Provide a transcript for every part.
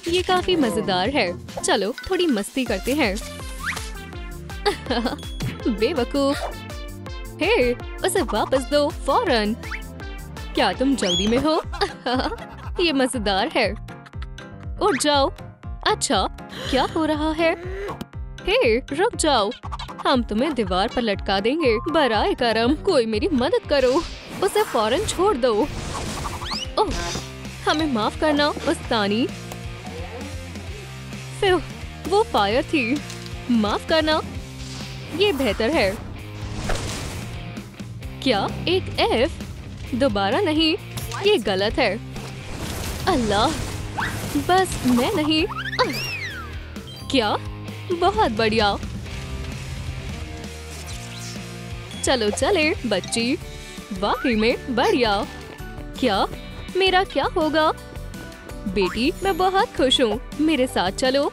ये काफी मजेदार है। चलो थोड़ी मस्ती करते हैं। बेवकूफ। हे, उसे वापस दो फौरन। क्या तुम जल्दी में हो? ये मजेदार है। उठ जाओ। अच्छा, क्या हो रहा है? हे, रुक जाओ। हम तुम्हें दीवार पर लटका देंगे। बराए करम, कोई मेरी मदद करो। उसे फौरन छोड़ दो। ओह, हमें माफ करना उस्तानी। फिर वो फायर थी। माफ करना। ये बेहतर है। क्या एक एफ? दोबारा नहीं, ये गलत है। अल्लाह, बस मैं नहीं। क्या? बहुत बढ़िया। चलो चले बच्ची। वाकई में बढ़िया। क्या? मेरा क्या होगा? बेटी, मैं बहुत खुश हूँ। मेरे साथ चलो।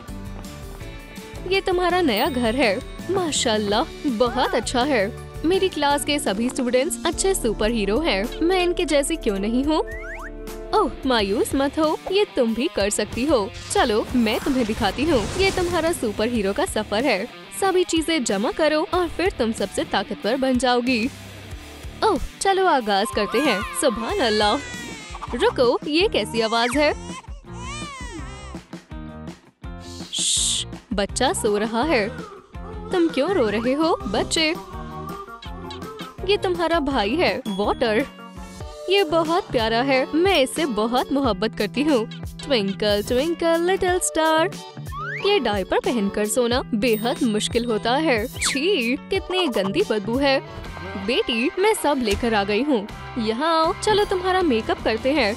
ये तुम्हारा नया घर है। माशाल्लाह, बहुत अच्छा है। मेरी क्लास के सभी स्टूडेंट्स अच्छे सुपर हीरो हैं। मैं इनके जैसी क्यों नहीं हूँ? ओह, मायूस मत हो, ये तुम भी कर सकती हो। चलो मैं तुम्हें दिखाती हूँ। ये तुम्हारा सुपर हीरो का सफर है। सभी चीजें जमा करो और फिर तुम सबसे ताकतवर बन जाओगी। ओह, चलो आगाज करते हैं। सुभान अल्लाह। रुको, ये कैसी आवाज है? श्श, बच्चा सो रहा है। तुम क्यों रो रहे हो बच्चे? ये तुम्हारा भाई है वाटर। ये बहुत प्यारा है। मैं इससे बहुत मोहब्बत करती हूँ। Twinkle twinkle little star. ये डायपर पहनकर सोना बेहद मुश्किल होता है। छी, कितनी गंदी बदबू है। बेटी, मैं सब लेकर आ गई हूँ। यहाँ आओ, चलो तुम्हारा मेकअप करते हैं।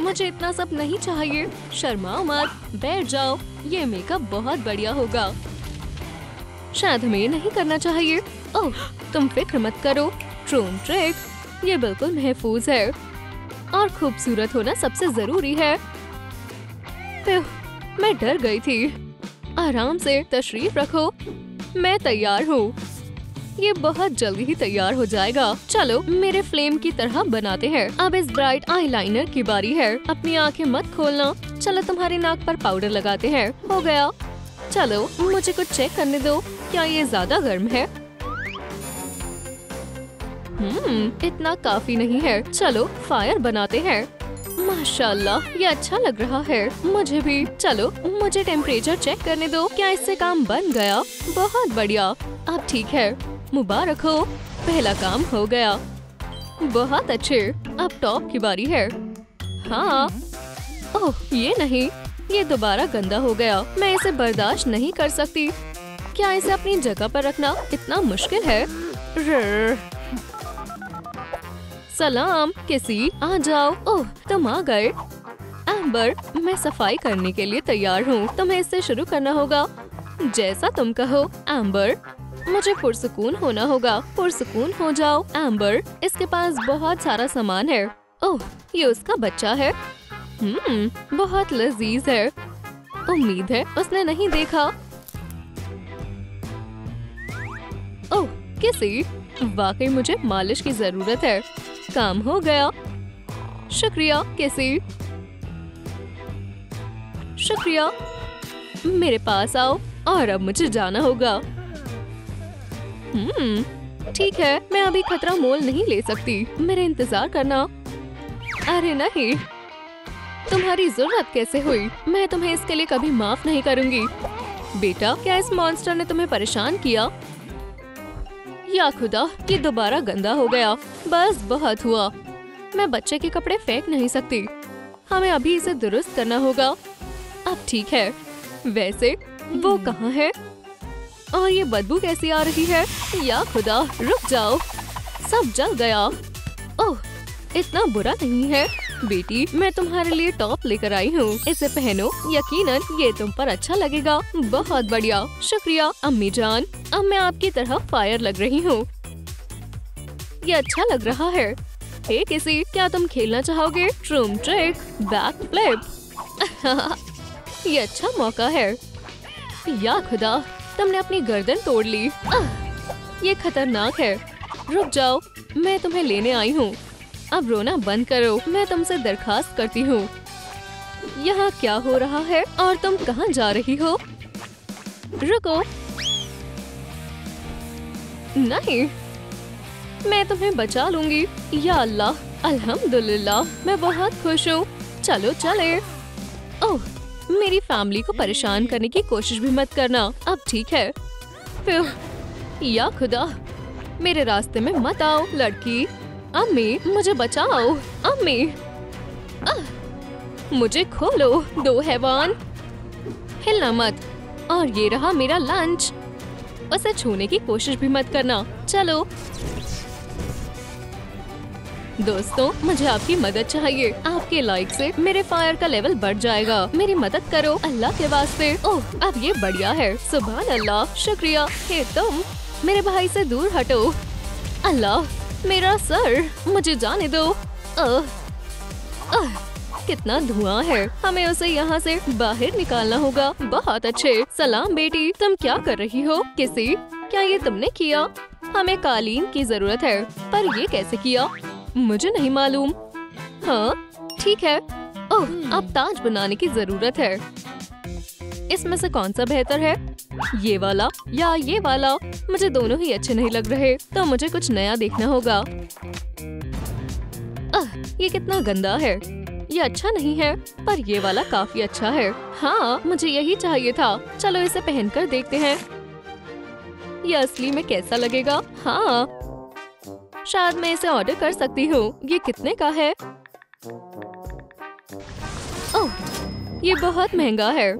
मुझे इतना सब नहीं चाहिए। शर्माओ मत, बैठ जाओ। ये मेकअप बहुत बढ़िया होगा। शायद हमें ये नहीं करना चाहिए। ओह, तुम फिक्र मत करो। ट्रूम ट्रिक, ये बिल्कुल महफूज है और खूबसूरत होना सबसे जरूरी है। मैं डर गई थी। आराम से तशरीफ रखो। मैं तैयार हूँ। ये बहुत जल्दी ही तैयार हो जाएगा। चलो मेरे फ्लेम की तरह बनाते हैं। अब इस ब्राइट आईलाइनर की बारी है। अपनी आंखें मत खोलना। चलो तुम्हारी नाक पर पाउडर लगाते हैं। हो गया। चलो मुझे कुछ चेक करने दो। क्या ये ज्यादा गर्म है? इतना काफी नहीं है। चलो फायर बनाते हैं। माशाल्लाह, ये अच्छा लग रहा है। मुझे भी। चलो मुझे टेम्परेचर चेक करने दो। क्या इससे काम बन गया? बहुत बढ़िया। अब ठीक है। मुबारक हो, पहला काम हो गया। बहुत अच्छे। अब टॉप की बारी है। हाँ। ओह, ये नहीं, ये दोबारा गंदा हो गया। मैं इसे बर्दाश्त नहीं कर सकती। क्या इसे अपनी जगह पर रखना इतना मुश्किल है? सलाम किसी, आ जाओ। ओह, तुम आ गए। एम्बर, मैं सफाई करने के लिए तैयार हूँ। तुम्हें इससे शुरू करना होगा। जैसा तुम कहो एम्बर। मुझे पुरसुकून होना होगा। पुरसुकून हो जाओ एम्बर। इसके पास बहुत सारा सामान है। ओह, ये उसका बच्चा है। बहुत लजीज है। उम्मीद है उसने नहीं देखा। ओह, किसी, वाकई मुझे मालिश की जरूरत है। काम हो गया। शुक्रिया किसी। शुक्रिया। मेरे पास आओ। और अब मुझे जाना होगा। ठीक है, मैं अभी खतरा मोल नहीं ले सकती। मेरे इंतजार करना। अरे नहीं, तुम्हारी जरूरत कैसे हुई? मैं तुम्हें इसके लिए कभी माफ नहीं करूंगी। बेटा, क्या इस मॉन्स्टर ने तुम्हें परेशान किया? या खुदा, ये दोबारा गंदा हो गया। बस बहुत हुआ। मैं बच्चे के कपड़े फेंक नहीं सकती। हमें अभी इसे दुरुस्त करना होगा। अब ठीक है। वैसे वो कहाँ है? और ये बदबू कैसी आ रही है? या खुदा, रुक जाओ। सब जल गया। ओह, इतना बुरा नहीं है। बेटी, मैं तुम्हारे लिए टॉप लेकर आई हूँ। इसे पहनो। यकीनन ये तुम पर अच्छा लगेगा। बहुत बढ़िया। शुक्रिया अम्मी जान। अब मैं आपकी तरह फायर लग रही हूँ। ये अच्छा लग रहा है। हे किसी, क्या तुम खेलना चाहोगे? ट्रूम ट्रिक, बैक फ्लिप। ये अच्छा मौका है। या खुदा, तुमने अपनी गर्दन तोड़ ली। ये खतरनाक है। रुक जाओ, मैं तुम्हें लेने आई हूँ। अब रोना बंद करो। मैं तुमसे दरखास्त करती हूँ। यहाँ क्या हो रहा है और तुम कहाँ जा रही हो? रुको। नहीं, मैं तुम्हें बचा लूंगी। या अल्लाह, अल्हम्दुलिल्लाह, मैं बहुत खुश हूँ। चलो चले। ओह, मेरी फैमिली को परेशान करने की कोशिश भी मत करना। अब ठीक है। फिर या खुदा, मेरे रास्ते में मत आओ लड़की। अम्मी, मुझे बचाओ। अम्मी, मुझे खोलो। दो हैवान, हिलना मत। और ये रहा मेरा लंच। उसे छूने की कोशिश भी मत करना। चलो दोस्तों, मुझे आपकी मदद चाहिए। आपके लाइक से मेरे फायर का लेवल बढ़ जाएगा। मेरी मदद करो अल्लाह के वास्ते। ओह, अब ये बढ़िया है। सुभान अल्लाह, शुक्रिया। हे तुम, मेरे भाई से दूर हटो। अल्लाह, मेरा सर, मुझे जाने दो। कितना धुआं है। हमें उसे यहाँ से बाहर निकालना होगा। बहुत अच्छे। सलाम बेटी, तुम क्या कर रही हो? किसी, क्या ये तुमने किया? हमें कालीन की जरूरत है, पर ये कैसे किया? मुझे नहीं मालूम। हाँ ठीक है। ओह, अब ताज बनाने की जरूरत है। इसमें से कौन सा बेहतर है? ये वाला या ये वाला? मुझे दोनों ही अच्छे नहीं लग रहे, तो मुझे कुछ नया देखना होगा। ये कितना गंदा है। ये अच्छा नहीं है, पर ये वाला काफी अच्छा है। हाँ, मुझे यही चाहिए था। चलो इसे पहनकर देखते हैं। ये असली में कैसा लगेगा? हाँ, शायद मैं इसे ऑर्डर कर सकती हूँ। ये कितने का है? ओह, ये बहुत महंगा है,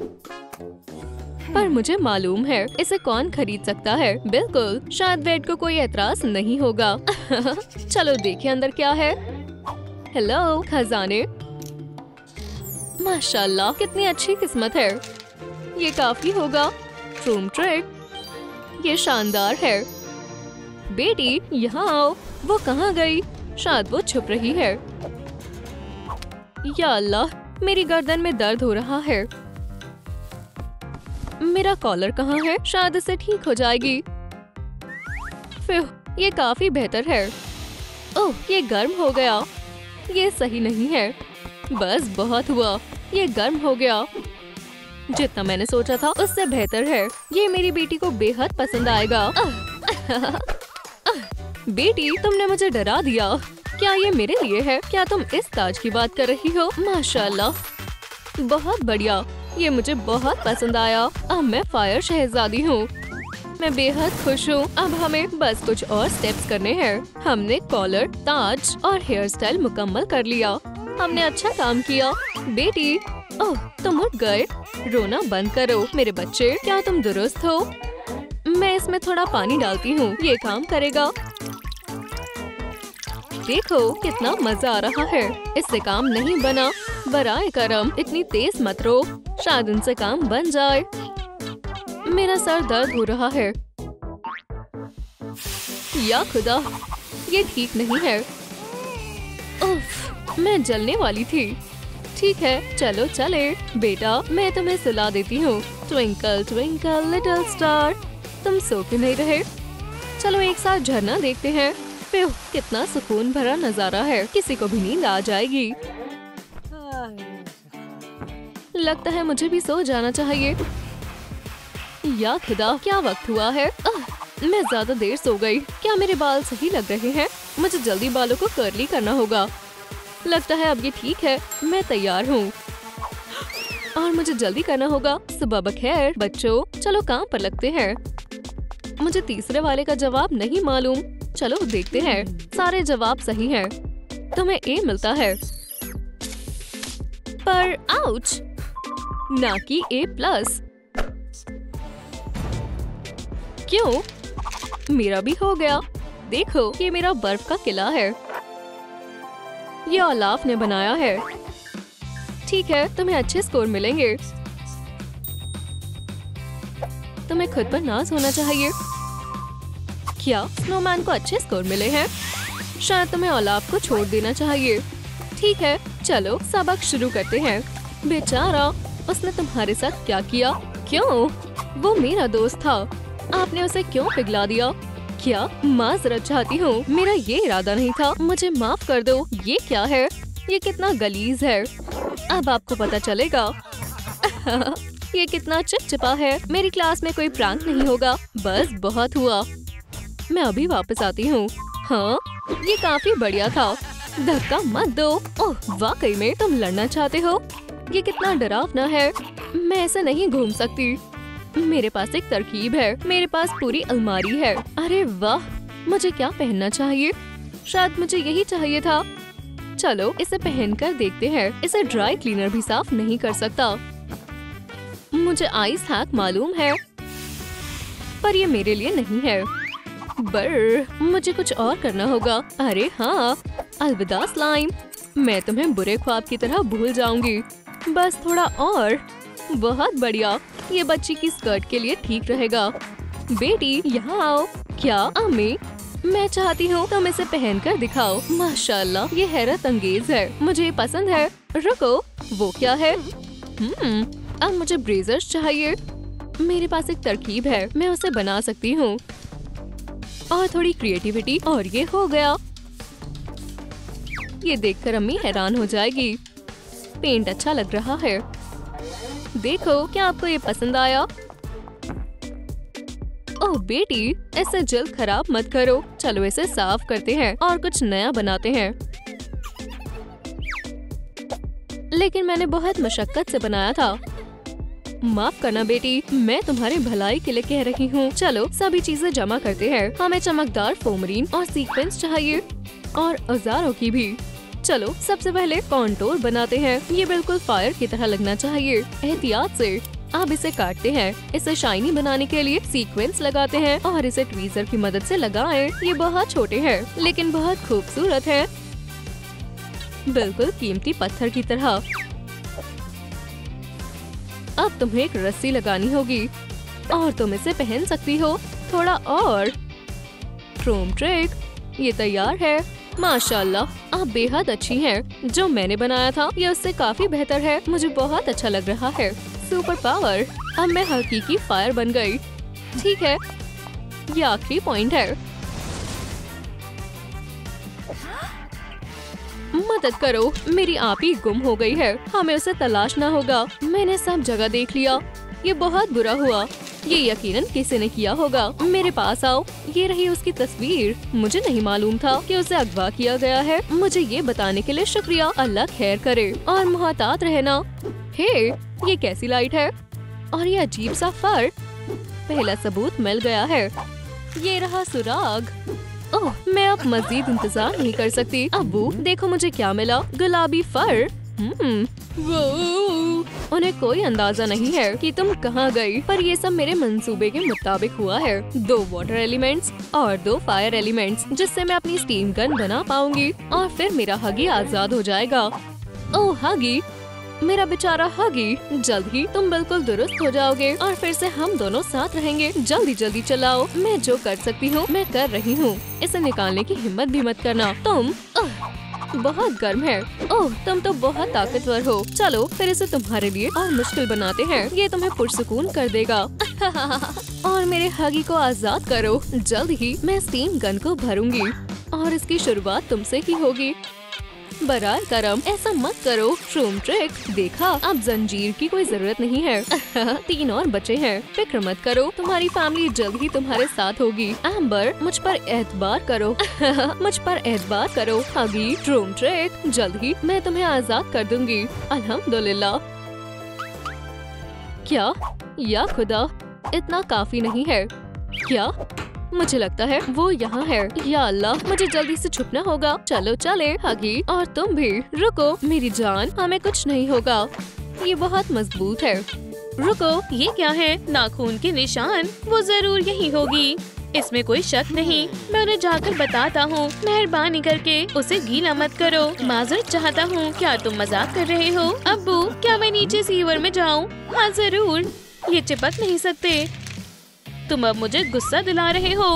पर मुझे मालूम है इसे कौन खरीद सकता है। बिल्कुल, शायद वेट को कोई एतराज नहीं होगा। चलो देखें अंदर क्या है। हेलो खजाने, माशाल्लाह, कितनी अच्छी किस्मत है। ये काफी होगा। रूम ट्रिक, ये शानदार है। बेटी यहाँ आओ। वो कहाँ गई? शायद वो छुप रही है। या अल्लाह, मेरी गर्दन में दर्द हो रहा है। मेरा कॉलर कहाँ है? शायद इसे ठीक हो जाएगी। फिर ये काफी बेहतर है। ओह, ये गर्म हो गया। ये सही नहीं है। बस बहुत हुआ। ये गर्म हो गया। जितना मैंने सोचा था उससे बेहतर है। ये मेरी बेटी को बेहद पसंद आएगा। बेटी, तुमने मुझे डरा दिया। क्या ये मेरे लिए है? क्या तुम इस ताज की बात कर रही हो? माशाल्लाह, बहुत बढ़िया। ये मुझे बहुत पसंद आया। अब मैं फायर शहजादी हूँ। मैं बेहद खुश हूँ। अब हमें बस कुछ और स्टेप्स करने हैं। हमने कॉलर, ताज और हेयर स्टाइल मुकम्मल कर लिया। हमने अच्छा काम किया। बेटी, ओह, तुम उठ गए। रोना बंद करो मेरे बच्चे। क्या तुम दुरुस्त हो? मैं इसमें थोड़ा पानी डालती हूँ, ये काम करेगा। देखो कितना मजा आ रहा है। इससे काम नहीं बना। बराए करम, इतनी तेज मत रो। शायद इनसे काम बन जाए। मेरा सर दर्द हो रहा है। या खुदा, ये ठीक नहीं है। उफ, मैं जलने वाली थी। ठीक है, चलो चले। बेटा, मैं तुम्हें सुला देती हूँ। ट्विंकल ट्विंकल लिटिल स्टार, तुम सो क्यों नहीं रहे? चलो एक साथ झरना देखते हैं। फिर कितना सुकून भरा नजारा है। किसी को भी नींद आ जाएगी। लगता है मुझे भी सो जाना चाहिए। या खुदा, क्या वक्त हुआ है? मैं ज्यादा देर सो गई। क्या मेरे बाल सही लग रहे हैं? मुझे जल्दी बालों को कर्ली करना होगा। लगता है अब ये ठीक है। मैं तैयार हूँ और मुझे जल्दी करना होगा। सुबह बखैर बच्चों, चलो काम पर लगते हैं। मुझे तीसरे वाले का जवाब नहीं मालूम। चलो देखते हैं। सारे जवाब सही हैं। तुम्हें ए मिलता है, पर आउच, ना कि A+। क्यों? मेरा भी हो गया। देखो, ये मेरा बर्फ का किला है। ये औलाफ ने बनाया है। ठीक है, तुम्हें अच्छे स्कोर मिलेंगे। तुम्हें खुद पर नाज होना चाहिए। क्या स्नोमैन को अच्छे स्कोर मिले हैं? शायद तुम्हें औलाफ को छोड़ देना चाहिए। ठीक है, चलो सबक शुरू करते हैं। बेचारा, उसने तुम्हारे साथ क्या किया? क्यों? वो मेरा दोस्त था। आपने उसे क्यों पिघला दिया? क्या? माजरत चाहती हूँ। मेरा ये इरादा नहीं था। मुझे माफ कर दो। ये क्या है? ये कितना गलीज है। अब आपको पता चलेगा। ये कितना चिपचिपा है। मेरी क्लास में कोई प्रैंक नहीं होगा। बस बहुत हुआ। मैं अभी वापस आती हूँ। हाँ, ये काफी बढ़िया था। धक्का मत दो। ओह, वाकई में तुम लड़ना चाहते हो? ये कितना डरावना है। मैं ऐसे नहीं घूम सकती। मेरे पास एक तरकीब है। मेरे पास पूरी अलमारी है। अरे वाह, मुझे क्या पहनना चाहिए? शायद मुझे यही चाहिए था। चलो इसे पहनकर देखते हैं। इसे ड्राई क्लीनर भी साफ नहीं कर सकता। मुझे आइस हैक मालूम है, पर ये मेरे लिए नहीं है। मुझे कुछ और करना होगा। अरे हाँ, अलविदा स्लाइम। मैं तुम्हें बुरे ख्वाब की तरह भूल जाऊंगी। बस थोड़ा और। बहुत बढ़िया। ये बच्ची की स्कर्ट के लिए ठीक रहेगा। बेटी यहाँ आओ। क्या अम्मी? मैं चाहती हूँ तुम इसे पहनकर दिखाओ। माशाल्लाह, ये हैरत अंगेज है। मुझे ये पसंद है। रुको, वो क्या है? अब मुझे ब्रेजर्स चाहिए। मेरे पास एक तरकीब है, मैं उसे बना सकती हूँ। और थोड़ी क्रिएटिविटी और ये हो गया। ये देखकर अम्मी हैरान हो जाएगी। पेंट अच्छा लग रहा है। देखो, क्या आपको ये पसंद आया? ओह बेटी, ऐसे जल्द खराब मत करो। चलो इसे साफ करते हैं और कुछ नया बनाते हैं। लेकिन मैंने बहुत मशक्कत से बनाया था। माफ करना बेटी, मैं तुम्हारी भलाई के लिए कह रही हूँ। चलो सभी चीजें जमा करते हैं। हमें चमकदार फोमरीन और सीक्वेंस चाहिए और औजारों की भी। चलो सबसे पहले कॉन्टोर बनाते हैं। ये बिल्कुल फायर की तरह लगना चाहिए। एहतियात से। अब इसे काटते हैं। इसे शाइनी बनाने के लिए सीक्वेंस लगाते हैं और इसे ट्वीजर की मदद से लगाएं। ये बहुत छोटे हैं लेकिन बहुत खूबसूरत है। बिल्कुल कीमती पत्थर की तरह। अब तुम्हें एक रस्सी लगानी होगी और तुम इसे पहन सकती हो। थोड़ा और। क्रोम ट्रिक, ये तैयार है। माशाल्लाह, आप बेहद अच्छी हैं। जो मैंने बनाया था ये उससे काफी बेहतर है। मुझे बहुत अच्छा लग रहा है। Super power. अब मैं हकीकी फायर बन गई। ठीक है, ये आखिरी पॉइंट है। मदद करो, मेरी आप ही गुम हो गई है। हमें उसे तलाशना होगा। मैंने सब जगह देख लिया। ये बहुत बुरा हुआ। ये यकीनन किसी ने किया होगा। मेरे पास आओ। ये रही उसकी तस्वीर। मुझे नहीं मालूम था कि उसे अगवा किया गया है। मुझे ये बताने के लिए शुक्रिया। अल्लाह खैर करे और मुहतात रहना। हे, ये कैसी लाइट है और ये अजीब सा फर। पहला सबूत मिल गया है। ये रहा सुराग। ओह, मैं अब मजीद इंतजार नहीं कर सकती। अब्बू देखो मुझे क्या मिला। गुलाबी फर। उन्हें कोई अंदाजा नहीं है कि तुम कहाँ गई, पर ये सब मेरे मंसूबे के मुताबिक हुआ है। 2 वाटर एलिमेंट्स और 2 फायर एलिमेंट्स, जिससे मैं अपनी स्टीम गन बना पाऊंगी और फिर मेरा हगी आजाद हो जाएगा। ओह हगी, मेरा बेचारा हगी, जल्द ही तुम बिल्कुल दुरुस्त हो जाओगे और फिर से हम दोनों साथ रहेंगे। जल्दी जल्दी चलाओ। मैं जो कर सकती हूँ मैं कर रही हूँ। इसे निकालने की हिम्मत भी मत करना। तुम बहुत गर्म है। ओह, तुम तो बहुत ताकतवर हो। चलो फिर इसे तुम्हारे लिए और मुश्किल बनाते हैं। ये तुम्हें पुरसुकून कर देगा। और मेरे हगी को आजाद करो। जल्द ही मैं स्टीम गन को भरूंगी और इसकी शुरुआत तुमसे ही होगी। बराए करम, ऐसा मत करो। ट्रूम ट्रिक। देखा, अब जंजीर की कोई जरूरत नहीं है। 3 और बचे हैं। फिक्र मत करो, तुम्हारी फैमिली जल्द ही तुम्हारे साथ होगी। एम्बर, मुझ पर एतबार करो। मुझ पर एतबार करो। हगी, ट्रूम ट्रिक। जल्द ही मैं तुम्हें आजाद कर दूंगी। अल्हम्दुलिल्लाह। क्या? या खुदा, इतना काफी नहीं है क्या? मुझे लगता है वो यहाँ है। या अल्लाह, मुझे जल्दी से छुपना होगा। चलो चले हगी, और तुम भी। रुको मेरी जान, हमें कुछ नहीं होगा। ये बहुत मजबूत है। रुको, ये क्या है? नाखून के निशान। वो जरूर यही होगी, इसमें कोई शक नहीं। मैं उन्हें जाकर बताता हूँ। मेहरबानी करके उसे गीला मत करो। माजरत चाहता हूँ। क्या तुम मजाक कर रहे हो? अब्बू, क्या मैं नीचे सीवर में जाऊँ? हाँ जरूर। ये चिपक नहीं सकते। तुम अब मुझे गुस्सा दिला रहे हो।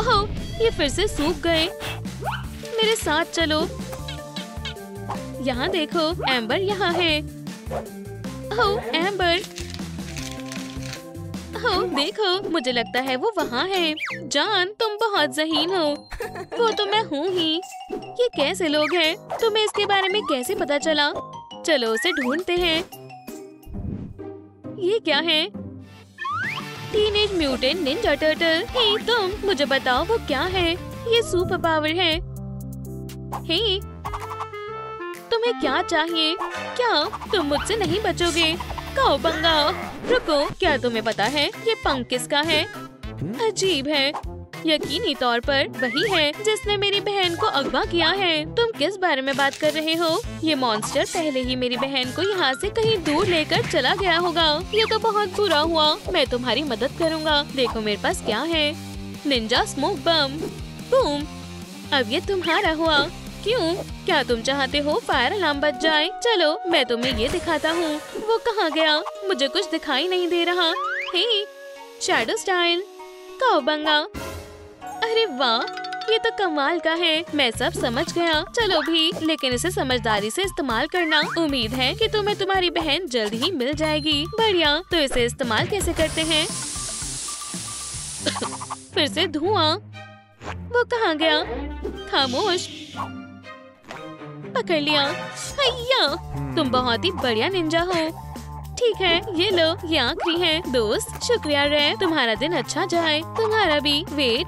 ओह, ये फिर से सूख गए। मेरे साथ चलो। यहाँ देखो, एम्बर यहाँ है। ओह एम्बर, ओह देखो, मुझे लगता है वो वहाँ है। जान, तुम बहुत ज़हीन हो। वो तो मैं हूँ ही। ये कैसे लोग हैं? तुम्हें इसके बारे में कैसे पता चला? चलो उसे ढूंढते हैं। ये क्या है? Teenage mutant ninja turtle. हे तुम, मुझे बताओ वो क्या है? ये सुपर पावर है। हे, तुम्हें क्या चाहिए? क्या तुम मुझसे नहीं बचोगे? काओबंगा, रुको, क्या तुम्हें पता है ये पंख किसका है? अजीब है, यकीनी तौर पर वही है जिसने मेरी बहन को अगवा किया है। तुम किस बारे में बात कर रहे हो? ये मॉन्स्टर पहले ही मेरी बहन को यहाँ से कहीं दूर लेकर चला गया होगा। ये तो बहुत बुरा हुआ। मैं तुम्हारी मदद करूँगा। देखो मेरे पास क्या है। निंजा स्मोक बम। बूम। अब ये तुम्हारा हुआ। क्यों? क्या तुम चाहते हो फायर अलार्म बज जाए? चलो मैं तुम्हें ये दिखाता हूँ। वो कहाँ गया? मुझे कुछ दिखाई नहीं दे रहा। हे, शैडो स्टाइल। काओबंगा। अरे वाह, ये तो कमाल का है। मैं सब समझ गया। चलो भी, लेकिन इसे समझदारी से इस्तेमाल करना। उम्मीद है कि तुम्हें तुम्हारी बहन जल्द ही मिल जाएगी। बढ़िया, तो इसे इस्तेमाल कैसे करते हैं? फिर से धुआं। वो कहाँ गया? खामोश। पकड़ लिया। हैया, तुम बहुत ही बढ़िया निंजा हो। ठीक है, ये लो, ये आखिरी है। दोस्त, शुक्रिया रे। तुम्हारा दिन अच्छा जाए। तुम्हारा भी। वेट,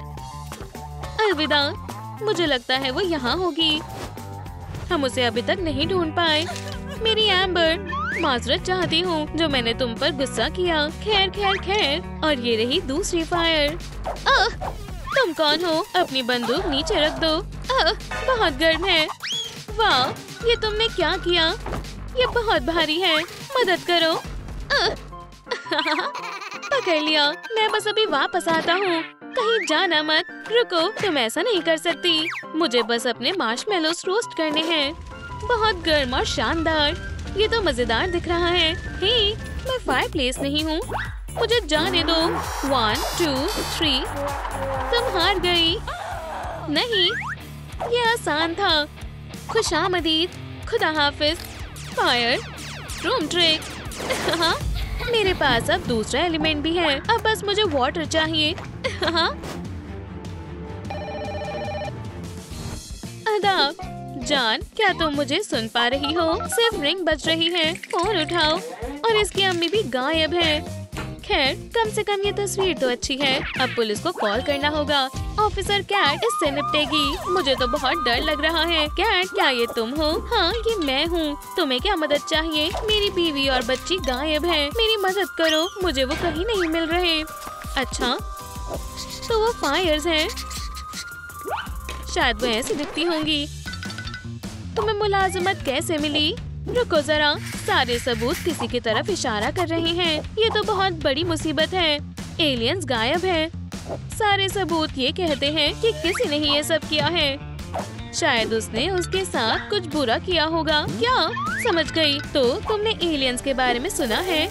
अलविदा। मुझे लगता है वो यहाँ होगी। हम उसे अभी तक नहीं ढूंढ पाए। मेरी एम्बर, माजरत चाहती हूँ जो मैंने तुम पर गुस्सा किया। खैर खैर खैर। और ये रही दूसरी फायर। तुम कौन हो? अपनी बंदूक नीचे रख दो। बहुत गर्म है। वाह, ये तुमने क्या किया? ये बहुत भारी है। मदद करो। पकड़ लिया। मैं बस अभी वापस आता हूँ। कहीं जाना मत। रुको, तुम ऐसा नहीं कर सकती। मुझे बस अपने मार्शमेलोस रोस्ट करने हैं। बहुत गर्म और शानदार। ये तो मजेदार दिख रहा है। हे, मैं फायरप्लेस नहीं हूँ। मुझे जाने दो। 1 2 3। तुम हार गई। नहीं, ये आसान था। खुशामदीद। खुदा हाफिज। फायर। Room trick. मेरे पास अब दूसरा एलिमेंट भी है। अब बस मुझे वाटर चाहिए। आदाब जान, क्या तुम मुझे सुन पा रही हो? सिर्फ रिंग बज रही है। फोन उठाओ। और इसकी अम्मी भी गायब है। खैर, कम से कम ये तस्वीर तो अच्छी है। अब पुलिस को कॉल करना होगा। ऑफिसर कैट इससे निपटेगी। मुझे तो बहुत डर लग रहा है। कैट, क्या ये तुम हो? हाँ, ये मैं हूँ। तुम्हें क्या मदद चाहिए? मेरी बीवी और बच्ची गायब है। मेरी मदद करो। मुझे वो कहीं नहीं मिल रहे। अच्छा, तो वो फायर्स हैं। शायद वो ऐसी दिखती होंगी। तुम्हें मुलाजिमत कैसे मिली? रुको जरा, सारे सबूत किसी की तरफ इशारा कर रहे हैं। ये तो बहुत बड़ी मुसीबत है। एलियंस गायब हैं। सारे सबूत ये कहते हैं कि किसी ने ही ये सब किया है। शायद उसने उसके साथ कुछ बुरा किया होगा। क्या? समझ गई। तो तुमने एलियंस के बारे में सुना है?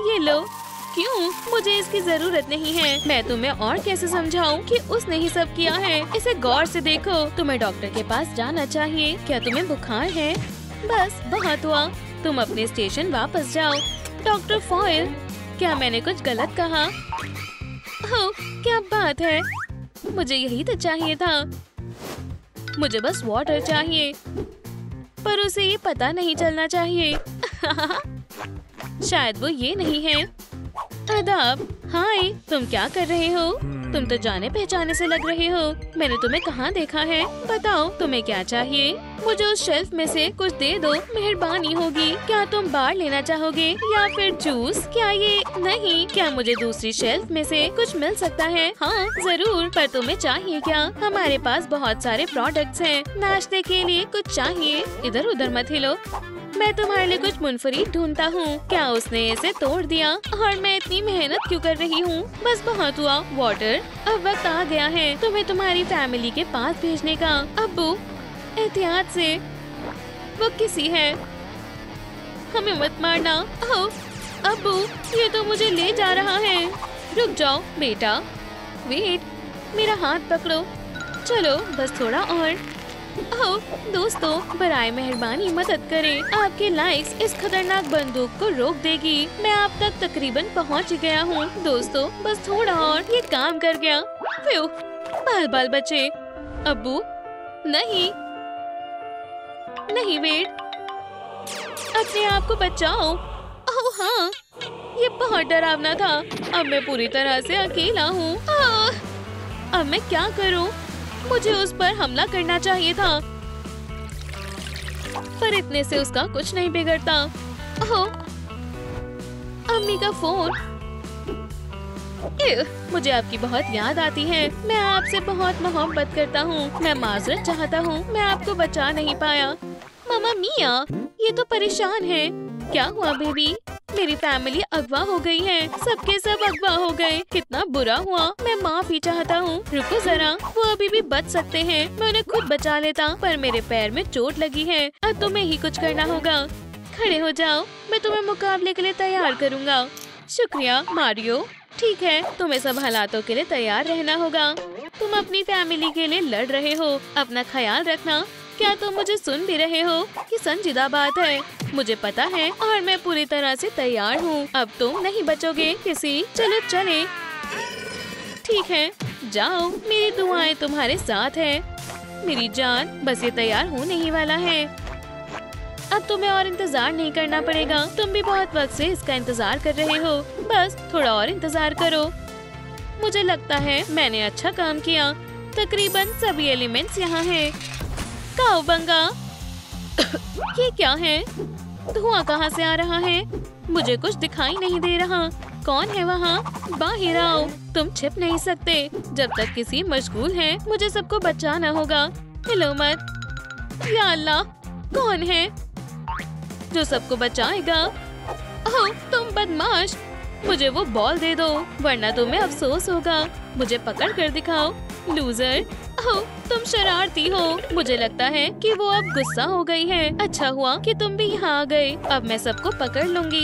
ये लो। क्यों? मुझे इसकी जरूरत नहीं है। मैं तुम्हें और कैसे समझाऊं कि उसने ही सब किया है? इसे गौर से देखो। तुम्हें डॉक्टर के पास जाना चाहिए। क्या तुम्हें बुखार है? बस, बहुत हुआ। तुम अपने स्टेशन वापस जाओ। डॉक्टर फॉयल, क्या मैंने कुछ गलत कहा? ओह, क्या बात है। मुझे यही तो चाहिए था। मुझे बस वाटर चाहिए, पर उसे ये पता नहीं चलना चाहिए। शायद वो ये नहीं है। आदाब। हाय, तुम क्या कर रहे हो? तुम तो जाने पहचाने से लग रहे हो। मैंने तुम्हें कहाँ देखा है? बताओ, तुम्हें क्या चाहिए? मुझे उस शेल्फ में से कुछ दे दो, मेहरबानी होगी। क्या तुम बार लेना चाहोगे या फिर जूस? क्या ये नहीं? क्या मुझे दूसरी शेल्फ में से कुछ मिल सकता है? हाँ जरूर, पर तुम्हें चाहिए क्या? हमारे पास बहुत सारे प्रोडक्ट्स हैं। नाश्ते के लिए कुछ चाहिए? इधर उधर मत हिलो। मैं तुम्हारे लिए कुछ मुनफरीद ढूंढता हूँ। क्या उसने इसे तोड़ दिया? और मैं इतनी मेहनत क्यों कर रही हूँ? बस बहुत हुआ। वाटर, अब वक्त आ गया है तुम्हें तुम्हारी फैमिली के पास भेजने का। अब्बू, एहतियात से, वो किसी है। हमें मत मारना। ओह, अब्बू, ये तो मुझे ले जा रहा है। रुक जाओ बेटा। वेट, मेरा हाथ पकड़ो। चलो बस थोड़ा और। ओह दोस्तों, बराए मेहरबानी मदद करें। आपके लाइक्स इस खतरनाक बंदूक को रोक देगी। मैं आप तक तकरीबन पहुंच गया हूं। दोस्तों बस थोड़ा और। ये काम कर गया। बाल बाल बचे। अब्बू नहीं, नहीं वेट, अपने आप को बचाओ। ओह हाँ, ये बहुत डरावना था। अब मैं पूरी तरह से अकेला हूँ। अब मैं क्या करूँ? मुझे उस पर हमला करना चाहिए था, पर इतने से उसका कुछ नहीं बिगड़ता। ओह, अम्मी का फोन। मुझे आपकी बहुत याद आती है। मैं आपसे बहुत मोहब्बत करता हूँ। मैं माजरत चाहता हूँ, मैं आपको बचा नहीं पाया। मामा मिया, ये तो परेशान है। क्या हुआ बेबी? मेरी फैमिली अगवा हो गई है। सबके सब अगवा हो गए। कितना बुरा हुआ। मैं माफी चाहता हूँ। रुको जरा, वो अभी भी बच सकते हैं। मैं उन्हें खुद बचा लेता, पर मेरे पैर में चोट लगी है। अब तुम्हें ही कुछ करना होगा। खड़े हो जाओ, मैं तुम्हें मुकाबले के लिए तैयार करूँगा। शुक्रिया मारियो। ठीक है, तुम्हें सब हालातों के लिए तैयार रहना होगा। तुम अपनी फैमिली के लिए लड़ रहे हो। अपना ख्याल रखना। क्या तुम मुझे सुन भी रहे हो? कि संजीदा बात है, मुझे पता है और मैं पूरी तरह से तैयार हूँ। अब तुम नहीं बचोगे किसी। चलो चले। ठीक है, जाओ। मेरी दुआएं तुम्हारे साथ है मेरी जान। बस ये तैयार होने ही वाला है। अब तुम्हें और इंतजार नहीं करना पड़ेगा। तुम भी बहुत वक्त से इसका इंतजार कर रहे हो। बस थोड़ा और इंतजार करो। मुझे लगता है मैंने अच्छा काम किया। तकरीबन सभी एलिमेंट्स यहाँ हैं। काउबंगा, ये क्या है? धुआं कहाँ से आ रहा है? मुझे कुछ दिखाई नहीं दे रहा। कौन है वहाँ? बाहर आओ। तुम छिप नहीं सकते जब तक किसी मशगूल है। मुझे सबको बचाना होगा। हिलो मत। या अल्लाह, कौन है जो सबको बचाएगा? ओह, तुम बदमाश। मुझे वो बॉल दे दो, वरना तुम्हें अफसोस होगा। मुझे पकड़ कर दिखाओ, लूजर। ओह, तुम शरारती हो। मुझे लगता है कि वो अब गुस्सा हो गई है। अच्छा हुआ कि तुम भी यहाँ आ गए। अब मैं सबको पकड़ लूंगी।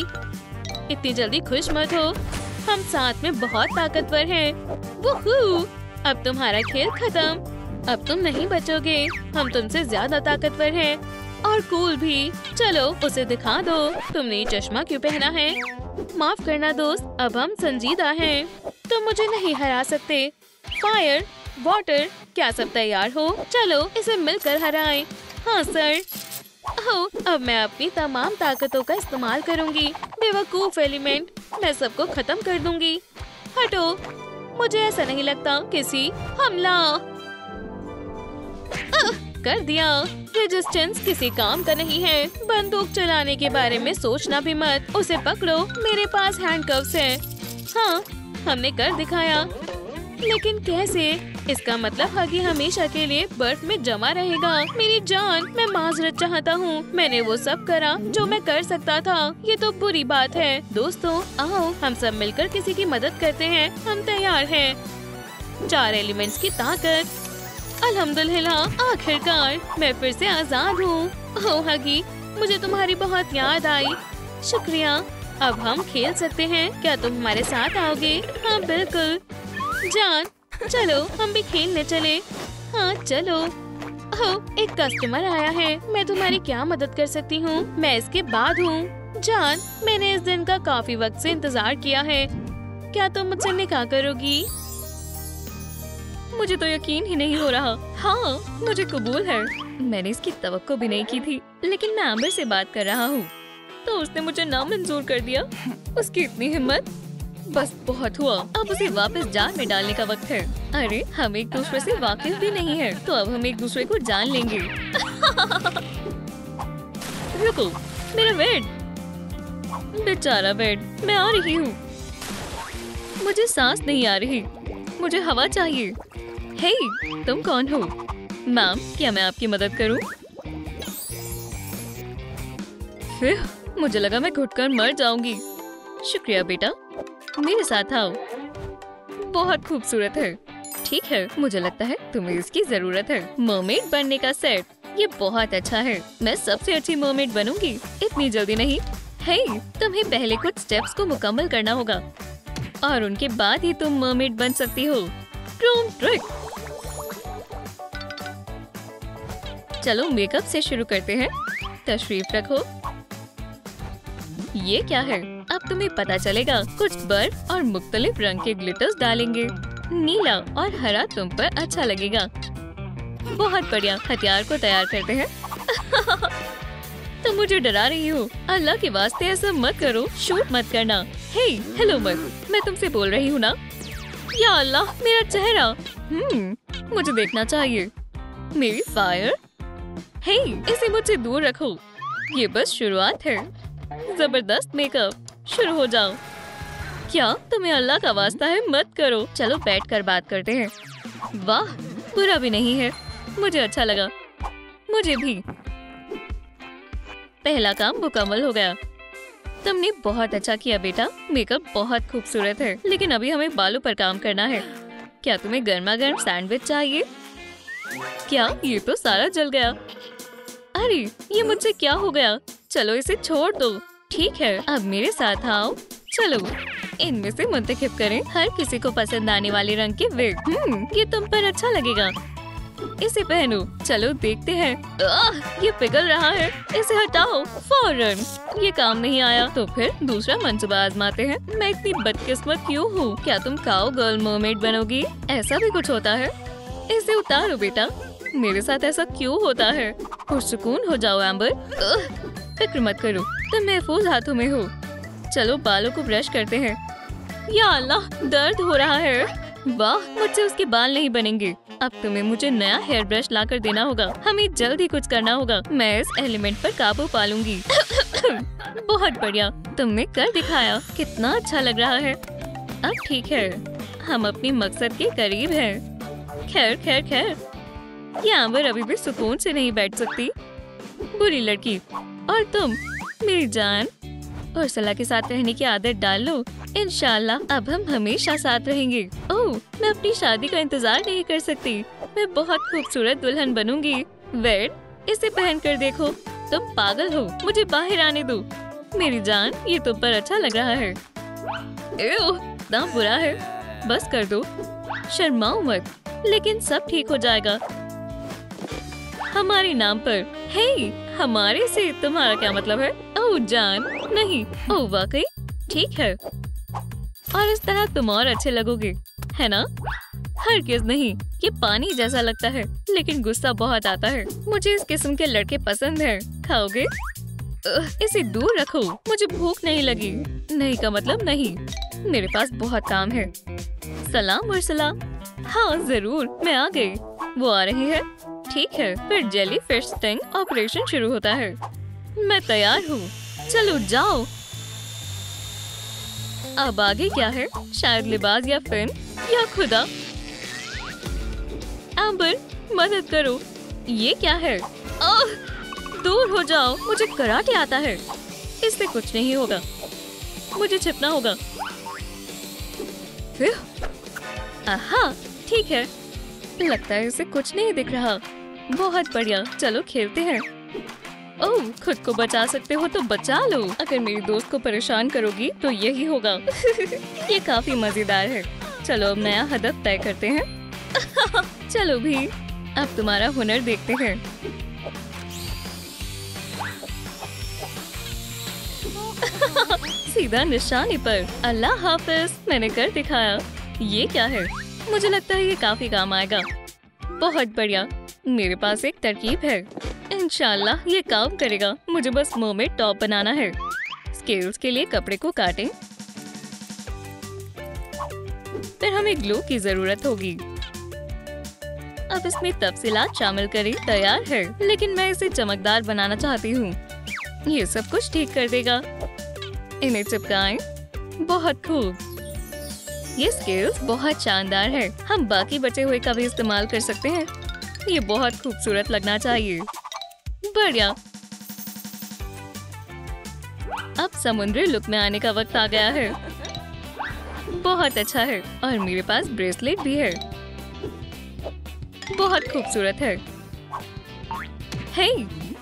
इतनी जल्दी खुश मत हो। हम साथ में बहुत ताकतवर हैं। वूहू! अब तुम्हारा खेल खत्म। अब तुम नहीं बचोगे। हम तुमसे ज्यादा ताकतवर हैं और कूल भी। चलो उसे दिखा दो। तुमने ये चश्मा क्यों पहना है? माफ करना दोस्त, अब हम संजीदा हैं। तुम मुझे नहीं हरा सकते। फायर, वाटर, क्या सब तैयार हो? चलो इसे मिलकर हराएं। हाँ सर। ओह, अब मैं अपनी तमाम ताकतों का इस्तेमाल करूंगी। बेवकूफ एलिमेंट, मैं सबको खत्म कर दूंगी। हटो, मुझे ऐसा नहीं लगता। किसी हमला कर दिया। रेजिस्टेंस किसी काम का नहीं है। बंदूक चलाने के बारे में सोचना भी मत। उसे पकड़ो, मेरे पास हैंडकफ्स हैं। हाँ, हमने कर दिखाया। लेकिन कैसे? इसका मतलब हगी हमेशा के लिए बर्फ में जमा रहेगा। मेरी जान, मैं माजरत चाहता हूँ। मैंने वो सब करा जो मैं कर सकता था। ये तो बुरी बात है। दोस्तों आओ, हम सब मिलकर किसी की मदद करते हैं। हम तैयार हैं। 4 एलिमेंट्स की ताकत। अल्हम्दुलिल्लाह, आखिरकार मैं फिर से आजाद हूँ। ओह हगी, मुझे तुम्हारी बहुत याद आई। शुक्रिया। अब हम खेल सकते हैं। क्या तुम हमारे साथ आओगे? हाँ बिल्कुल। जान, चलो हम भी खेलने चले। हाँ चलो। ओह, एक कस्टमर आया है। मैं तुम्हारी क्या मदद कर सकती हूँ? मैं इसके बाद हूँ। जान, मैंने इस दिन का काफी वक्त से इंतजार किया है। क्या तुम मुझसे निकाह करोगी? मुझे तो यकीन ही नहीं हो रहा। हाँ, मुझे कबूल है। मैंने इसकी तवक्को भी नहीं की थी, लेकिन मैं आमिर से बात कर रहा हूँ तो उसने मुझे नामंजूर कर दिया। उसकी इतनी हिम्मत। बस बहुत हुआ। अब उसे वापस जाल में डालने का वक्त है। अरे, हम एक दूसरे से वाकिफ भी नहीं है, तो अब हम एक दूसरे को जान लेंगे। रुको, मेरा बेड। बेचारा बेड, मैं आ रही हूँ। मुझे सांस नहीं आ रही। मुझे हवा चाहिए। हे, तुम कौन हो? मैम, क्या मैं आपकी मदद करूं? फिर मुझे लगा मैं घुटकर मर जाऊंगी। शुक्रिया बेटा, मेरे साथ आओ। बहुत खूबसूरत है। ठीक है, मुझे लगता है तुम्हें इसकी जरूरत है। मरमेड बनने का सेट, ये बहुत अच्छा है। मैं सबसे अच्छी मरमेड बनूंगी। इतनी जल्दी नहीं। हे, तुम्हें पहले कुछ स्टेप्स को मुकम्मल करना होगा और उनके बाद ही तुम मरमेड बन सकती हो। Room trick. चलो मेकअप से शुरू करते हैं। तशरीफ रखो। ये क्या है? अब तुम्हें पता चलेगा। कुछ बर्फ और मुख्तलिफ रंग के ग्लिटर्स डालेंगे। नीला और हरा तुम पर अच्छा लगेगा। बहुत बढ़िया। हथियार को तैयार करते हैं। तुम मुझे डरा रही हो। अल्लाह के वास्ते ऐसा मत करो, शूट मत करना। हे, हेलो मत, मैं तुमसे बोल रही हूँ ना। या अल्लाह, मेरा चेहरा। मुझे देखना चाहिए। मेरी फायर। हे, इसे मुझसे दूर रखो। ये बस शुरुआत है। जबरदस्त मेकअप, शुरू हो जाओ। क्या तुम्हें अल्लाह का वास्ता है, मत करो। चलो बैठकर बात करते हैं। वाह, बुरा भी नहीं है, मुझे अच्छा लगा। मुझे भी। पहला काम मुकम्मल हो गया। तुमने बहुत अच्छा किया बेटा, मेकअप बहुत खूबसूरत है। लेकिन अभी हमें बालों पर काम करना है। क्या तुम्हें गर्मा गर्म सैंडविच चाहिए? क्या ये तो सारा जल गया। अरे ये मुझसे क्या हो गया? चलो इसे छोड़ दो। ठीक है, अब मेरे साथ आओ। चलो इनमें से मुंतखब करें हर किसी को पसंद आने वाले रंग के विग। ये तुम पर अच्छा लगेगा, इसे पहनो। चलो देखते हैं। ये पिघल रहा है, इसे हटाओ फौरन। ये काम नहीं आया तो फिर दूसरा मंसूबा आजमाते हैं। मैं इतनी बदकिस्मत क्यों हूँ? क्या तुम काओ गर्ल मरमेड बनोगी? ऐसा भी कुछ होता है? इसे उतारो बेटा। मेरे साथ ऐसा क्यों होता है? पुरसुकून हो जाओ एम्बर। फिक्र मत करो, तुम महफूज हाथों में हो। चलो बालों को ब्रश करते हैं। या अल्लाह, दर्द हो रहा है। वाह, मुझसे उसके बाल नहीं बनेंगे। अब तुम्हें मुझे नया हेयर ब्रश ला कर देना होगा। हमें जल्द ही कुछ करना होगा। मैं इस एलिमेंट पर काबू पा लूंगी। बहुत बढ़िया, तुमने कर दिखाया। कितना अच्छा लग रहा है। अब ठीक है, हम अपनी मकसद के करीब हैं। खैर खैर खैर, ये आंबर अभी भी सुकून से नहीं बैठ सकती। बुरी लड़की। और तुम मेरी जान, और सलाह के साथ रहने की आदत डाल लो। इंशाल्लाह अब हम हमेशा साथ रहेंगे। ओह, मैं अपनी शादी का इंतजार नहीं कर सकती। मैं बहुत खूबसूरत दुल्हन बनूंगी। वेट, इसे पहन कर देखो। तुम पागल हो, मुझे बाहर आने दो। मेरी जान, ये तुम पर अच्छा लग रहा है। इतना बुरा है, बस कर दो। शर्माओ मत, लेकिन सब ठीक हो जाएगा। हमारे नाम पर। हे, हमारे से तुम्हारा क्या मतलब है? ओह जान, नहीं। ओह वाकई, ठीक है। और इस तरह तुम और अच्छे लगोगे, है ना? हरगिज़ नहीं, ये पानी जैसा लगता है, लेकिन गुस्सा बहुत आता है। मुझे इस किस्म के लड़के पसंद हैं। खाओगे? इसे दूर रखो, मुझे भूख नहीं लगी। नहीं का मतलब नहीं, मेरे पास बहुत काम है। सलाम और सलाम। हाँ जरूर, मैं आ गई। वो आ रही है? ठीक है, फिर जेली फिश स्टिंग ऑपरेशन शुरू होता है। मैं तैयार हूँ, चलो जाओ। अब आगे क्या है? शायद लिबास या फिल्म या खुदा। एम्बर, मदद करो। ये क्या है? दूर हो जाओ, मुझे कराटे आता है। इससे कुछ नहीं होगा, मुझे छिपना होगा। आहा, ठीक है। लगता है इसे कुछ नहीं दिख रहा। बहुत बढ़िया, चलो खेलते हैं। ओह, खुद को बचा सकते हो तो बचा लो। अगर मेरी दोस्त को परेशान करोगी तो यही होगा। ये काफी मजेदार है। चलो अब नया हदफ तय करते हैं। चलो भी, अब तुम्हारा हुनर देखते हैं। सीधा निशाने पर। अल्लाह हाफिज, मैंने कर दिखाया। ये क्या है? मुझे लगता है ये काफी काम आएगा। बहुत बढ़िया, मेरे पास एक तरकीब है। इंशाल्लाह ये काम करेगा। मुझे बस मरमेड टॉप बनाना है। स्केल्स के लिए कपड़े को काटें। फिर हमें ग्लू की जरूरत होगी। अब इसमें तफसीलात शामिल करें। तैयार है, लेकिन मैं इसे चमकदार बनाना चाहती हूँ। ये सब कुछ ठीक कर देगा। इन्हें चिपकाएं। बहुत खूब। ये स्केल्स बहुत शानदार है। हम बाकी बचे हुए का भी इस्तेमाल कर सकते हैं। ये बहुत खूबसूरत लगना चाहिए। बढ़िया। अब समुद्री लुक में आने का वक्त आ गया है। बहुत अच्छा है, और मेरे पास ब्रेसलेट भी है। बहुत खूबसूरत है। हे,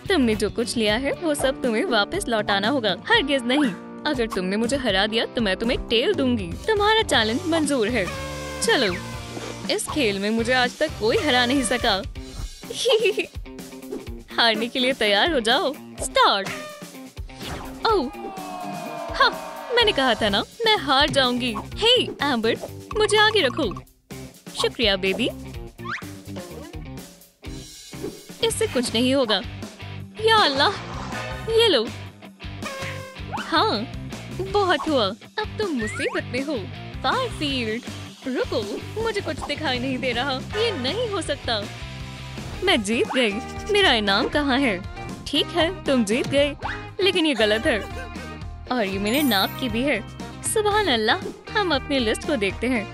तुमने जो कुछ लिया है वो सब तुम्हें वापस लौटाना होगा। हरगिज़ नहीं। अगर तुमने मुझे हरा दिया तो मैं तुम्हें टेल दूंगी। तुम्हारा चैलेंज मंजूर है। चलो, इस खेल में मुझे आज तक कोई हरा नहीं सका। हारने के लिए तैयार हो जाओ। स्टार्ट। ओह, हाँ, मैंने कहा था ना, मैं हार जाऊंगी। हे एम्बर, मुझे आगे रखो। शुक्रिया बेबी। इससे कुछ नहीं होगा। या अल्लाह, ये लो। हाँ, बहुत हुआ। अब तुम मुसीबत में हो। फारफील्ड, रुको, मुझे कुछ दिखाई नहीं दे रहा। ये नहीं हो सकता। मैं जीत गई। मेरा इनाम कहाँ है? ठीक है, तुम जीत गए, लेकिन ये गलत है और ये मैंने नाप की भी है। सुभान अल्लाह। हम अपनी लिस्ट को देखते हैं।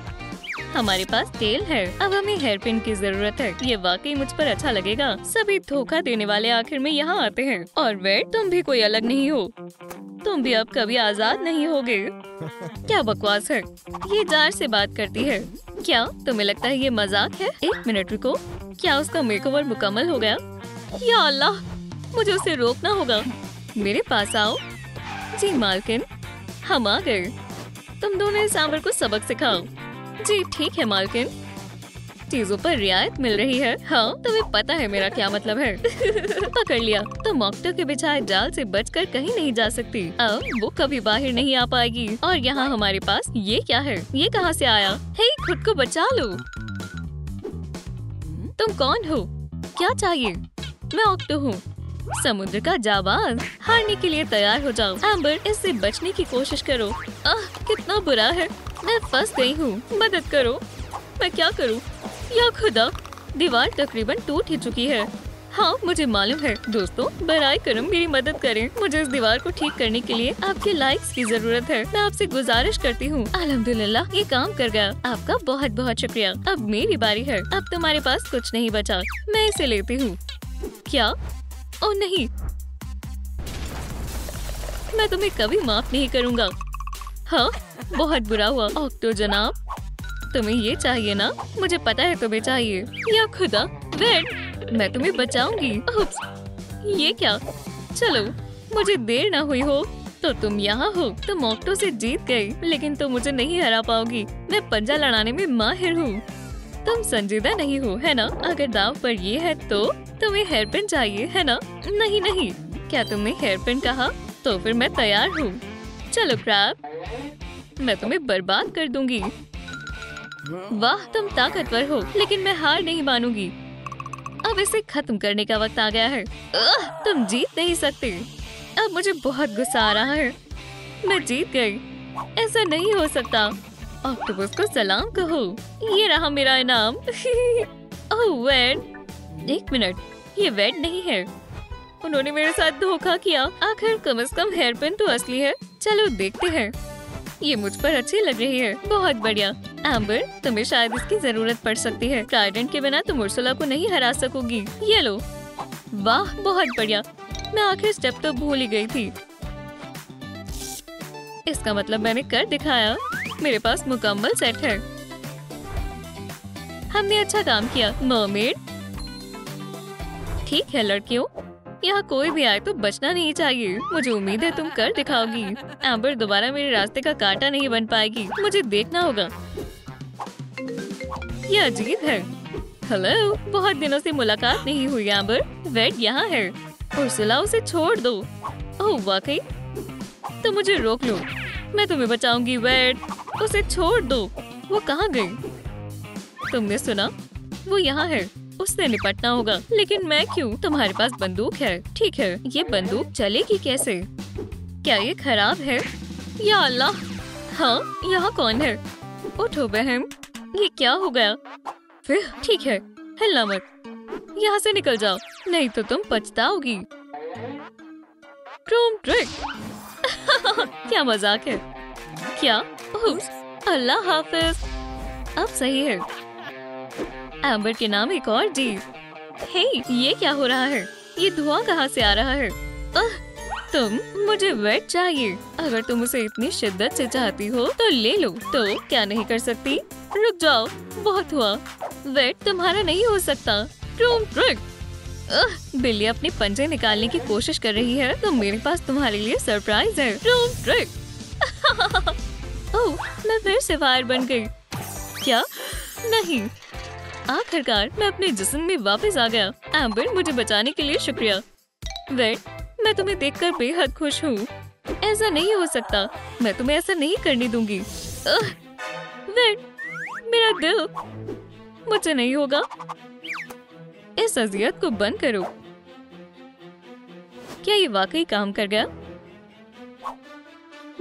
हमारे पास तेल है, अब हमें हेयर पिन की जरूरत है। ये वाकई मुझ पर अच्छा लगेगा। सभी धोखा देने वाले आखिर में यहाँ आते हैं। और वेट, तुम भी कोई अलग नहीं हो। तुम भी अब कभी आजाद नहीं होगे। क्या बकवास है। ये जार से बात करती है। क्या तुम्हें लगता है ये मजाक है? एक मिनट रुको, क्या उसका मेकओवर मुकम्मल हो गया? या अल्लाह, मुझे उसे रोकना होगा। मेरे पास आओ। जी मालकिन, हम आ गए। तुम दोनों इस सांबर को सबक सिखाओ। जी ठीक है मालकिन। चीजों पर रियायत मिल रही है। हाँ, तुम्हें पता है मेरा क्या मतलब है। पकड़ लिया। तुम ऑक्टो के बिछाए जाल से बचकर कहीं नहीं जा सकती। अब वो कभी बाहर नहीं आ पाएगी। और यहाँ हमारे पास ये क्या है? ये कहाँ से आया? हे, खुद को बचा लो। तुम कौन हो? क्या चाहिए? मैं ऑक्टो हूँ, समुद्र का जाबाज। हारने के लिए तैयार हो जाओ। एम्बर, इससे बचने की कोशिश करो। कितना बुरा है। मैं फंस गई हूँ। मदद करो। मैं क्या करूँ? या खुदा, दीवार तकरीबन टूट ही चुकी है। हाँ, मुझे मालूम है। दोस्तों, बराए करम मेरी मदद करें। मुझे इस दीवार को ठीक करने के लिए आपके लाइक्स की जरूरत है। मैं आपसे गुजारिश करती हूँ। अल्हम्दुलिल्लाह, ये काम कर गया। आपका बहुत बहुत शुक्रिया। अब मेरी बारी है। अब तुम्हारे पास कुछ नहीं बचा। मैं इसे लेती हूँ। क्या? ओह नहीं, मैं तुम्हें कभी माफ नहीं करूँगा। हाँ, बहुत बुरा हुआ। ऑक्टो जनाब, तुम्हें ये चाहिए ना? मुझे पता है तुम्हें चाहिए। या खुदा, वेट, मैं तुम्हें बचाऊंगी। उप्स, ये क्या? चलो, मुझे देर ना हुई हो तो तुम यहाँ हो। तुम ऑक्टो से जीत गई, लेकिन तुम मुझे नहीं हरा पाओगी। मैं पंजा लड़ाने में माहिर हूँ। तुम संजीदा नहीं हो, है ना? अगर दाव पर ये है तो तुम्हें हेयर पिन चाहिए, है ना? नहीं नहीं, क्या तुमने हेयर पिन कहा? तो फिर मैं तैयार हूँ। चलो क्रैब, मैं तुम्हें बर्बाद कर दूंगी। वाह, तुम ताकतवर हो, लेकिन मैं हार नहीं मानूंगी। अब इसे खत्म करने का वक्त आ गया है। तुम जीत नहीं सकते। अब मुझे बहुत गुस्सा आ रहा है। मैं जीत गई। ऐसा नहीं हो सकता। ऑक्टोपस को सलाम कहो। ये रहा मेरा इनाम। ओह वेड, एक मिनट, ये वेड नहीं है। उन्होंने मेरे साथ धोखा किया। आखिर कम से कम हेयर पिन तो असली है। चलो देखते हैं। ये मुझ पर अच्छी लग रही है। बहुत बढ़िया। एम्बर, तुम्हें शायद इसकी जरूरत पड़ सकती है। ट्राइडेंट के बिना तुम उर्सुला को नहीं हरा सकोगी। ये लो। वाह, बहुत बढ़िया। मैं आखिरी स्टेप तो भूल ही गई थी। इसका मतलब मैंने कर दिखाया। मेरे पास मुकम्मल सेट है। हमने अच्छा काम किया मरमेड। ठीक है लड़कियों, यहाँ कोई भी आए तो बचना नहीं चाहिए। मुझे उम्मीद है तुम कर दिखाओगी। एम्बर दोबारा मेरे रास्ते का कांटा नहीं बन पाएगी। मुझे देखना होगा। ये अजीब है। हेलो, बहुत दिनों से मुलाकात नहीं हुई। एम्बर, वेड यहाँ है। उर्सुला, उसे छोड़ दो। ओह वाकई? तो मुझे रोक लो। मैं तुम्हें बचाऊंगी। वेड, उसे छोड़ दो। वो कहाँ गई? तुमने सुना? वो यहाँ है। उससे निपटना होगा। लेकिन मैं क्यों? तुम्हारे पास बंदूक है। ठीक है, ये बंदूक चलेगी कैसे? क्या ये खराब है? या अल्लाह। हाँ, यहाँ कौन है? उठो बहन, ये क्या हो गया? फिर ठीक है, हिलना मत। यहाँ से निकल जाओ, नहीं तो तुम पछताओगी। Chrome trick. क्या मजाक है? क्या? अल्लाह हाफिज। अब सही है। एम्बर के नाम एक और जीत। हे, ये क्या हो रहा है? ये धुआं कहाँ से आ रहा है? तुम, मुझे वेट चाहिए। अगर तुम उसे इतनी शिद्दत से चाहती हो तो ले लो। तो क्या नहीं कर सकती? रुक जाओ, बहुत हुआ। वेट तुम्हारा नहीं हो सकता। Chrome trick. बिल्ली अपने पंजे निकालने की कोशिश कर रही है, तो मेरे पास तुम्हारे लिए सरप्राइज है। Chrome trick. ओह, मैं फिर से फायर बन गई। क्या? नहीं, आखिरकार मैं अपने जिस्म में वापस आ गया। एम्बर, मुझे बचाने के लिए शुक्रिया। वेट, मैं तुम्हें देखकर बेहद खुश हूँ। ऐसा नहीं हो सकता। मैं तुम्हें ऐसा नहीं करने दूंगी। वेट, मेरा दिल। मुझे नहीं होगा। इस अजियत को बंद करो। क्या ये वाकई काम कर गया?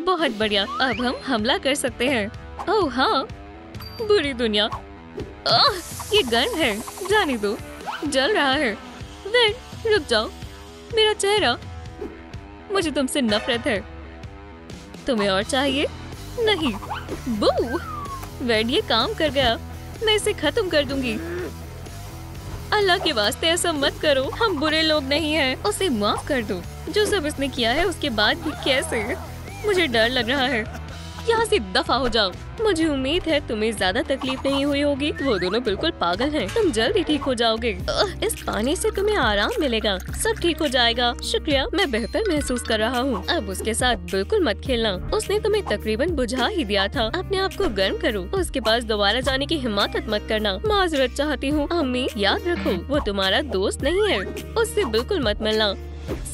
बहुत बढ़िया, अब हम हमला कर सकते हैं। ओह हाँ, बुरी दुनिया। ये गर्म है, जाने दो, जल रहा है। वेड, रुक जाओ, मेरा चेहरा। मुझे तुमसे नफरत है। तुम्हें और चाहिए? नहीं। बू! वेड, ये काम कर गया। मैं इसे खत्म कर दूंगी। अल्लाह के वास्ते ऐसा मत करो, हम बुरे लोग नहीं हैं। उसे माफ कर दो। जो सब इसने किया है उसके बाद भी कैसे? मुझे डर लग रहा है। यहाँ से दफा हो जाओ। मुझे उम्मीद है तुम्हें ज्यादा तकलीफ नहीं हुई होगी। वो दोनों बिल्कुल पागल हैं। तुम जल्दी ठीक हो जाओगे। इस पानी से तुम्हें आराम मिलेगा। सब ठीक हो जाएगा। शुक्रिया, मैं बेहतर महसूस कर रहा हूँ। अब उसके साथ बिल्कुल मत खेलना। उसने तुम्हें तकरीबन बुझा ही दिया था। अपने आप को गर्म करो। उसके पास दोबारा जाने की हिम्मत मत करना। माजरत चाहती हूँ। अम्मी, याद रखो, वो तुम्हारा दोस्त नहीं है। उससे बिल्कुल मत मिलना।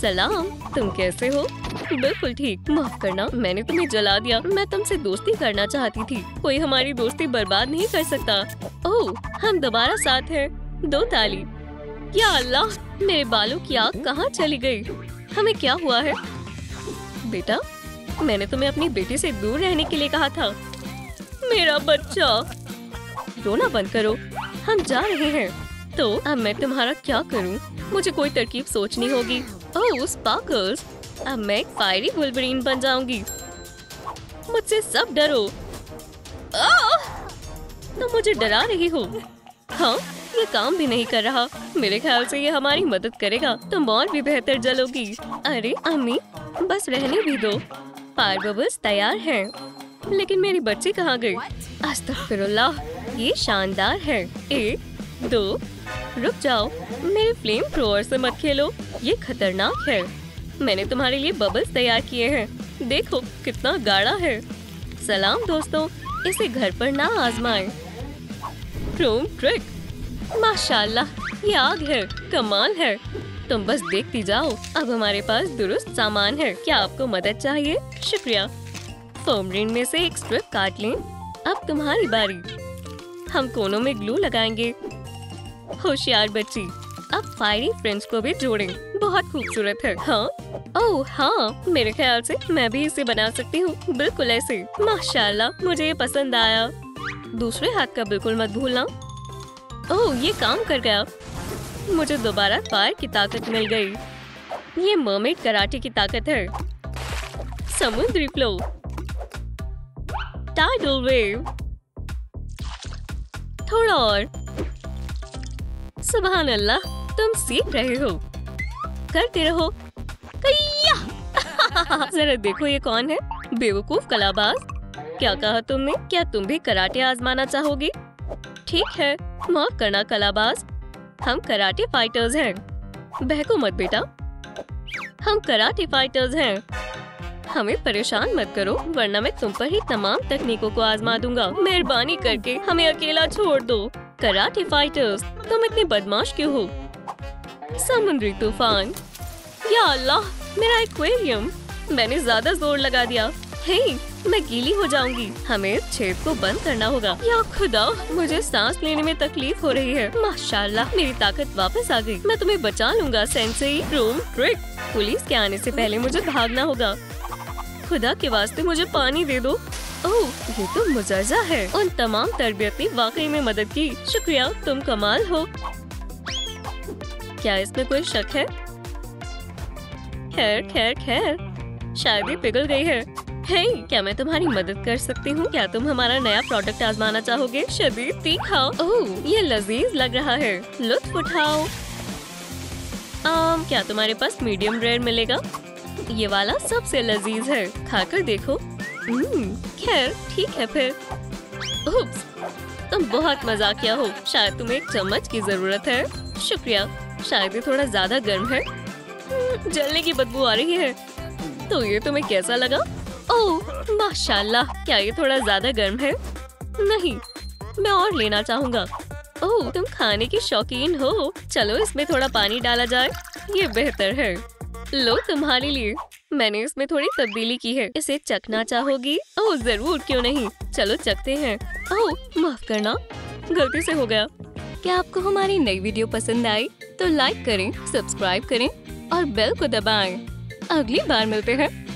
सलाम, तुम कैसे हो? बिल्कुल ठीक। माफ करना, मैंने तुम्हें जला दिया। मैं तुमसे दोस्ती करना चाहती थी। कोई हमारी दोस्ती बर्बाद नहीं कर सकता। ओह, हम दोबारा साथ हैं। 2 ताली। या अल्लाह, मेरे बालों की आग कहाँ चली गई? हमें क्या हुआ है? बेटा, मैंने तुम्हें अपनी बेटी से दूर रहने के लिए कहा था। मेरा बच्चा। रोना बंद करो, हम जा रहे हैं। तो अब मैं तुम्हारा क्या करूं? मुझे कोई तरकीब सोचनी होगी। ओह स्पार्कल्स, अब मैं एक फायरी वुल्वरीन बन जाऊंगी। मुझसे सब डरो। तुम मुझे डरा रही हो। हाँ, ये काम भी नहीं कर रहा। मेरे ख्याल से ये हमारी मदद करेगा। तुम और भी बेहतर जलोगी। अरे अम्मी, बस रहने भी दो। फायर बबल्स तैयार हैं। लेकिन मेरी बच्ची कहाँ गई? अस्तगफिरुल्लाह, ये शानदार है। 1 2, रुक जाओ। मेरे फ्लेम थ्रोअर से मत खेलो, ये खतरनाक है। मैंने तुम्हारे लिए बबल्स तैयार किए हैं। देखो कितना गाढ़ा है। सलाम दोस्तों, इसे घर पर ना आजमाएं। क्रोम ट्रिक, माशाल्लाह, ये आग है, कमाल है। तुम बस देखती जाओ। अब हमारे पास दुरुस्त सामान है। क्या आपको मदद चाहिए? शुक्रिया। फोम रिंग में से एक स्ट्रिप काट लें। अब तुम्हारी बारी। हम कोनों में ग्लू लगाएंगे। होशियार बच्ची। अब फायरी फ्रेंड्स को भी जोड़ें। बहुत खूबसूरत है। हाँ, ओह हाँ, मेरे ख्याल से मैं भी इसे बना सकती हूँ। बिल्कुल ऐसे। माशाल्लाह, मुझे ये पसंद आया। दूसरे हाथ का बिल्कुल मत भूलना। ओह, ये काम कर गया। मुझे दोबारा फायर की ताकत मिल गई। ये मरमेड कराटे की ताकत है। समुद्री फ्लो, टाइडल वेव, थोड़ा और। सुभान अल्लाह, तुम सीख रहे हो। करते रहो। जरा देखो ये कौन है? बेवकूफ कलाबाज। क्या कहा तुमने? क्या तुम भी कराटे आजमाना चाहोगी? ठीक है, माफ करना कलाबाज। हम कराटे फाइटर्स हैं। बहको मत बेटा, हम कराटे फाइटर्स हैं। हमें परेशान मत करो, वरना मैं तुम पर ही तमाम तकनीकों को आजमा दूंगा। मेहरबानी करके हमें अकेला छोड़ दो। कराटे फाइटर्स, तुम इतने बदमाश क्यों हो? समुद्री तूफान। या अल्लाह, मेरा एक्वेरियम। मैंने ज्यादा जोर लगा दिया। हे, मैं गीली हो जाऊंगी। हमें इस छेद को बंद करना होगा। या खुदा, मुझे सांस लेने में तकलीफ हो रही है। माशाल्लाह, मेरी ताकत वापस आ गई। मैं तुम्हें बचा लूंगा सेंसेई। Chrome trick. पुलिस के आने से पहले मुझे भागना होगा। खुदा के वास्ते मुझे पानी दे दो। ओह, ये तो मुजज़्ज़ा है। उन तमाम तरबियत ने वाकई में मदद की। शुक्रिया, तुम कमाल हो। क्या इसमें कोई शक है? खैर खैर खैर, शायद ये पिघल गई है। हे, क्या मैं तुम्हारी मदद कर सकती हूँ? क्या तुम हमारा नया प्रोडक्ट आजमाना चाहोगे? शदीद तीखा। ओह, ये लजीज लग रहा है। लुत्फ उठाओ। क्या तुम्हारे पास मीडियम रेयर मिलेगा? ये वाला सबसे लजीज है, खाकर देखो। खैर ठीक है फिर। उप्स, तुम बहुत मजाकिया हो। शायद तुम्हें एक चम्मच की जरूरत है। शुक्रिया। शायद ये थोड़ा ज्यादा गर्म है। जलने की बदबू आ रही है। तो ये तुम्हें कैसा लगा? ओह माशाल्लाह, क्या ये थोड़ा ज्यादा गर्म है? नहीं, मैं और लेना चाहूँगा। ओह, तुम खाने की शौकीन हो। चलो इसमें थोड़ा पानी डाला जाए, ये बेहतर है। लो तुम्हारे लिए, मैंने इसमें थोड़ी तब्दीली की है। इसे चखना चाहोगी? ओह जरूर, क्यों नहीं। चलो चखते हैं। ओह माफ करना, गलती से हो गया। क्या आपको हमारी नई वीडियो पसंद आई? तो लाइक करें, सब्सक्राइब करें और बेल को दबाएं। अगली बार मिलते हैं।